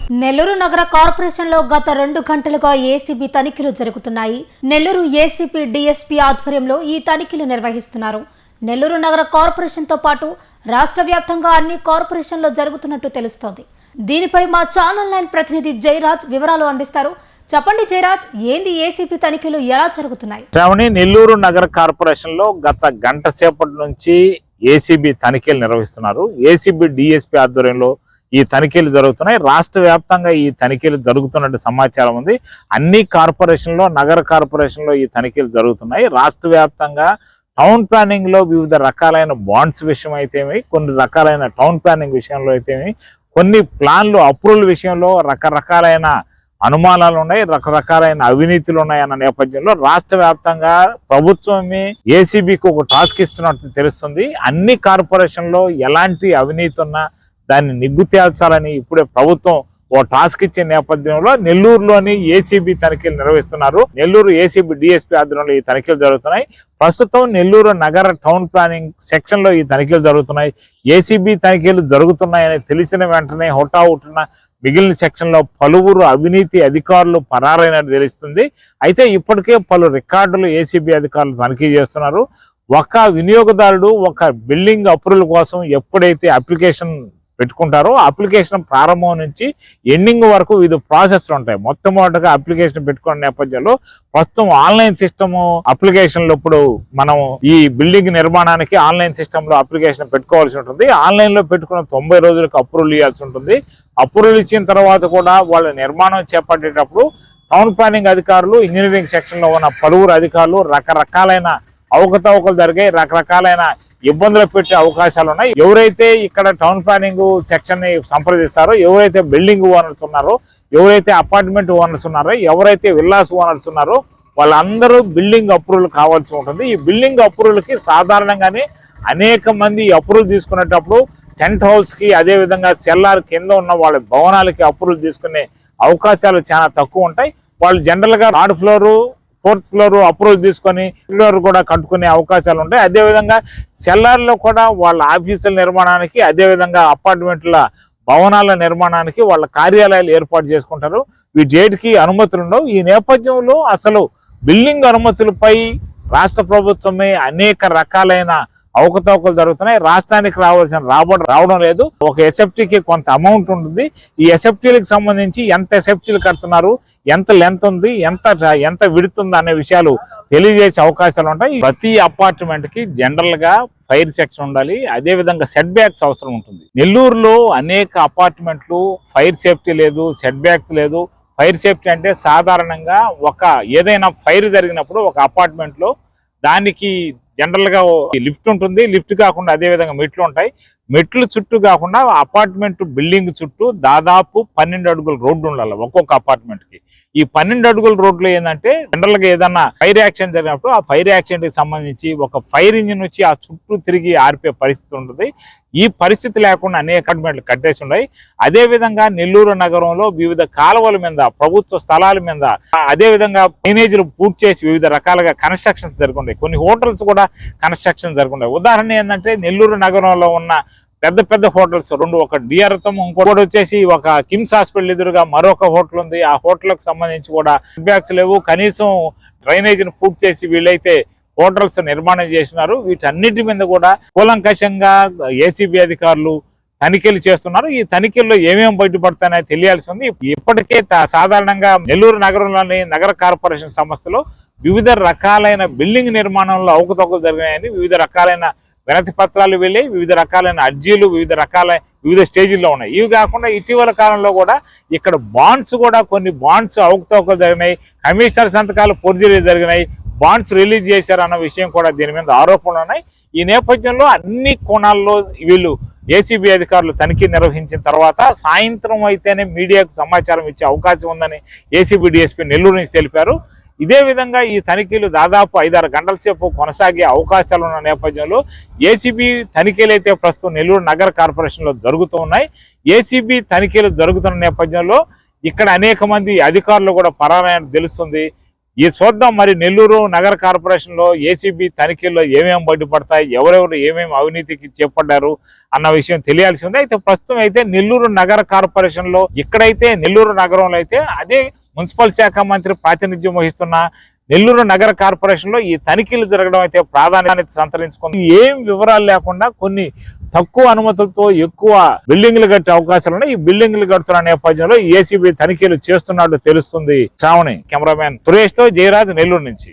నెల్లూరు నగర కార్పొరేషన్ లో గత 2 గంటలుగా ఏసీబీ తనిఖీలు జరుగుతున్నాయి. నెల్లూరు ఏసీపీ డీఎస్పీ ఆధ్వర్యంలో ఈ తనిఖీలు నిర్వహిస్తున్నారు. నెల్లూరు నగర కార్పొరేషన్ తో పాటు రాష్ట్ర వ్యాప్తంగా అన్ని కార్పొరేషన్లో జరుగుతున్నట్టు తెలుస్తోంది. దీనిపై మా ఛానల్ 9 ప్రతినిధి జయరాజ్ వివరాలు అందిస్తారు. చెప్పండి జయరాజ్, ఏంది ఏసీపీ తనిఖీలు ఎలా జరుగుతున్నాయి? నెల్లూరు నగర కార్పొరేషన్ లో గత గంట సేపటి నుంచి ఏసీబీ తనిఖీలు నిర్వహిస్తున్నారు. ఏసీబీ డీఎస్పీ ఆధ్వర్యంలో ఈ తనిఖీలు జరుగుతున్నాయి. రాష్ట్ర వ్యాప్తంగా ఈ తనిఖీలు జరుగుతున్నట్టు సమాచారం ఉంది. అన్ని కార్పొరేషన్లో, నగర కార్పొరేషన్లో ఈ తనిఖీలు జరుగుతున్నాయి. రాష్ట్ర వ్యాప్తంగా టౌన్ ప్లానింగ్ లో వివిధ రకాలైన బాండ్స్ విషయం అయితేమి, కొన్ని రకాలైన టౌన్ ప్లానింగ్ విషయంలో అయితేమి, కొన్ని ప్లాన్లు అప్రూవల్ విషయంలో రకరకాలైన అనుమానాలు ఉన్నాయి, రకరకాలైన అవినీతులు ఉన్నాయి అన్న నేపథ్యంలో రాష్ట్ర వ్యాప్తంగా ప్రభుత్వమే ఏసీబీకి ఒక టాస్క్ ఇస్తున్నట్టు తెలుస్తుంది. అన్ని కార్పొరేషన్లో ఎలాంటి అవినీతి ఉన్నా దాన్ని నిగ్గు తేల్చాలని ఇప్పుడే ప్రభుత్వం ఓ టాస్క్ ఇచ్చే నేపథ్యంలో నెల్లూరులోని ఏసీబీ తనిఖీలు నిర్వహిస్తున్నారు. నెల్లూరు ఏసీబీ డీఎస్పీ ఆధ్వర్యంలో ఈ తనిఖీలు జరుగుతున్నాయి. ప్రస్తుతం నెల్లూరు నగర టౌన్ ప్లానింగ్ సెక్షన్ లో ఈ తనిఖీలు జరుగుతున్నాయి. ఏసీబీ తనిఖీలు జరుగుతున్నాయని తెలిసిన వెంటనే హుటాహుటిన మిగిలిన సెక్షన్ లో పలువురు అవినీతి అధికారులు పరారైనట్టు తెలుస్తుంది. అయితే ఇప్పటికే పలు రికార్డులు ఏసీబీ అధికారులు తనిఖీ చేస్తున్నారు. ఒక వినియోగదారుడు ఒక బిల్డింగ్ అప్రూవల్ కోసం ఎప్పుడైతే అప్లికేషన్ పెట్టుకుంటారో అప్లికేషన్ ప్రారంభం నుంచి ఎండింగ్ వరకు వివిధ ప్రాసెస్లు ఉంటాయి. మొట్టమొదటిగా అప్లికేషన్ పెట్టుకునే నేపథ్యంలో ప్రస్తుతం ఆన్లైన్ సిస్టమ్ అప్లికేషన్లు ఇప్పుడు మనం ఈ బిల్డింగ్ నిర్మాణానికి ఆన్లైన్ సిస్టమ్ లో అప్లికేషన్ పెట్టుకోవాల్సి ఉంటుంది. ఆన్లైన్ లో పెట్టుకున్న 90 రోజులకు అప్రూవల్ ఇవ్వాల్సి ఉంటుంది. అప్రూవల్ ఇచ్చిన తర్వాత కూడా వాళ్ళ నిర్మాణం చేపట్టేటప్పుడు టౌన్ ప్లానింగ్ అధికారులు, ఇంజనీరింగ్ సెక్షన్ లో ఉన్న పలువురు అధికారులు రకరకాలైన అవకతవకలు జరిగాయి, రకరకాలైన ఇబ్బందులు పెట్టే అవకాశాలు ఉన్నాయి. ఎవరైతే ఇక్కడ టౌన్ ప్లానింగ్ సెక్షన్ ని సంప్రదిస్తారో, ఎవరైతే బిల్డింగ్ ఓనర్స్ ఉన్నారో, ఎవరైతే అపార్ట్మెంట్ ఓనర్స్ ఉన్నారో, ఎవరైతే విల్లాస్ ఓనర్స్ ఉన్నారో వాళ్ళందరూ బిల్డింగ్ అప్రూవల్ కావాల్సి ఉంటుంది. ఈ బిల్డింగ్ అప్రూవల్ కి సాధారణంగానే అనేక మంది అప్రూవల్ తీసుకునేటప్పుడు టెంట్ హౌస్ కి, అదే విధంగా సెల్లార్ కింద ఉన్న వాళ్ళ భవనాలకి అప్రూవల్ తీసుకునే అవకాశాలు చాలా తక్కువ ఉంటాయి. వాళ్ళు జనరల్ గా 3rd floor 4th floor approval తీసుకొని ఫ్లోర్ కూడా కట్టుకునే అవకాశాలు ఉంటాయి. అదేవిధంగా సెల్లార్లో కూడా వాళ్ళ ఆఫీసుల నిర్మాణానికి, అదేవిధంగా అపార్ట్మెంట్ల భవనాల నిర్మాణానికి వాళ్ళ కార్యాలయాలు ఏర్పాటు చేసుకుంటారు. వీటికి అనుమతులు ఉండవు. ఈ నేపథ్యంలో అసలు బిల్డింగ్ అనుమతులపై రాష్ట్ర ప్రభుత్వమే అనేక రకాలైన అవకతవకలు జరుగుతున్నాయి. రాష్ట్రానికి రావాల్సిన రాబడి రావడం లేదు. ఒక ఎస్ఎఫ్టీకి కొంత అమౌంట్ ఉంటుంది. ఈ ఎస్ఎఫ్టీలకు సంబంధించి ఎంత ఎస్ఎఫ్టీలు కడుతున్నారు, ఎంత లెంత్ ఉంది, ఎంత విడుతుంది అనే విషయాలు తెలియజేసే అవకాశాలు ఉంటాయి. ప్రతి అపార్ట్మెంట్ కి జనరల్ గా ఫైర్ సెక్షన్ ఉండాలి, అదే విధంగా సెట్ బ్యాక్స్ అవసరం ఉంటుంది. నెల్లూరులో అనేక అపార్ట్మెంట్లు ఫైర్ సేఫ్టీ లేదు, సెట్ బ్యాక్స్ లేదు. ఫైర్ సేఫ్టీ అంటే సాధారణంగా ఏదైనా ఫైర్ జరిగినప్పుడు ఒక అపార్ట్మెంట్ లో దానికి జనరల్ గా లిఫ్ట్ ఉంటుంది. లిఫ్ట్ కాకుండా అదే విధంగా మెట్లు ఉంటాయి. మెట్లు చుట్టూ కాకుండా అపార్ట్మెంట్ బిల్డింగ్ చుట్టూ దాదాపు 12 అడుగుల రోడ్డు ఉండాలి ఒక్కొక్క అపార్ట్మెంట్ కి. ఈ 12 అడుగుల రోడ్లు ఏంటంటే జనరల్ గా ఏదన్నా ఫైర్ యాక్సిడెంట్ జరిగినప్పుడు ఆ ఫైర్ యాక్సిడెంట్ కి సంబంధించి ఒక ఫైర్ ఇంజిన్ వచ్చి ఆ చుట్టూ తిరిగి ఆర్పే పరిస్థితి ఉంటుంది. ఈ పరిస్థితి లేకుండా అనేక అపార్ట్మెంట్లు కట్టేసి ఉన్నాయి. అదే విధంగా నెల్లూరు నగరంలో వివిధ కాలువల మీద, ప్రభుత్వ స్థలాల మీద, అదే విధంగా డ్రైనేజీలు పూర్తి చేసి వివిధ రకాలుగా కన్స్ట్రక్షన్స్ జరుగుతున్నాయి. కొన్ని హోటల్స్ కూడా కన్స్ట్రక్షన్ జరుగుతున్నాయి. ఉదాహరణ ఏంటంటే నెల్లూరు నగరంలో ఉన్న పెద్ద పెద్ద హోటల్స్ 2, ఒక డిఆర్తం, ఇంకోటి వచ్చేసి ఒక కిమ్స్ హాస్పిటల్ ఎదురుగా మరొక హోటల్ ఉంది. ఆ హోటల్కి సంబంధించి కూడా బ్యాగ్స్ లేవు. కనీసం డ్రైనేజీని పూర్తి చేసి వీళ్ళైతే హోటల్స్ నిర్మాణం చేస్తున్నారు. వీటన్నిటి మీద కూడా కూలంకషంగా ఏసీబీ అధికారులు తనిఖీలు చేస్తున్నారు. ఈ తనిఖీల్లో ఏమేమి బయటపడతాయని తెలియాల్సి ఉంది. ఇప్పటికే సాధారణంగా నెల్లూరు నగరంలోని నగర కార్పొరేషన్ సంస్థలో వివిధ రకాలైన బిల్డింగ్ నిర్మాణంలో అవకతవకలు జరిగాయని వివిధ రకాలైన వినతి పత్రాలు వెళ్ళి వివిధ రకాలైన అర్జీలు వివిధ స్టేజీల్లో ఉన్నాయి. ఇవి కాకుండా ఇటీవల కాలంలో కూడా ఇక్కడ బాండ్స్ కూడా కొన్ని బాండ్స్ అవకతవకలు జరిగినాయి. కమిషనర్ సంతకాలు ఫోర్జరీ జరిగినాయి. బాండ్స్ రిలీజ్ చేశారన్న విషయం కూడా దీని మీద ఆరోపణలు ఉన్నాయి. ఈ నేపథ్యంలో అన్ని కోణాల్లో వీళ్ళు ఏసీబీ అధికారులు తనిఖీ నిర్వహించిన తర్వాత సాయంత్రం అయితేనే మీడియాకు సమాచారం ఇచ్చే అవకాశం ఉందని ఏసీబీ డీఎస్పీ నెల్లూరు నుంచి తెలిపారు. ఇదే విధంగా ఈ తనిఖీలు దాదాపు 5-6 గంటల సేపు కొనసాగే అవకాశాలు ఉన్న నేపథ్యంలో ఏసీబీ తనిఖీలు అయితే ప్రస్తుతం నెల్లూరు నగర కార్పొరేషన్లో జరుగుతూ ఉన్నాయి. ఏసీబీ తనిఖీలు జరుగుతున్న నేపథ్యంలో ఇక్కడ అనేక మంది అధికారులు కూడా పరారైనట్టు తెలుస్తుంది. ఈ చూద్దాం మరి నెల్లూరు నగర కార్పొరేషన్ లో ఏసీబీ తనిఖీల్లో ఏమేమి బయటపడతాయి, ఎవరెవరు ఏమేమి అవినీతికి చేపడ్డారు అన్న విషయం తెలియాల్సి ఉంది. అయితే ప్రస్తుతం అయితే నెల్లూరు నగర కార్పొరేషన్ లో ఇక్కడైతే నెల్లూరు నగరంలో అయితే అదే మున్సిపల్ శాఖ మంత్రి ప్రాతినిధ్యం వహిస్తున్న నెల్లూరు నగర కార్పొరేషన్ లో ఈ తనిఖీలు జరగడం అయితే ప్రాధాన్యత సంతరించుకుంది. ఏం వివరాలు లేకుండా కొన్ని తక్కువ అనుమతులతో ఎక్కువ బిల్డింగ్లు కట్టే అవకాశాలు ఉన్నాయి. ఈ బిల్డింగ్లు కడుతున్న నేపథ్యంలో ఏసీబీ తనిఖీలు చేస్తున్నట్టు తెలుస్తుంది. చావని కెమెరామెన్ సురేష్ తో జయరాజ్, నెల్లూరు నుంచి.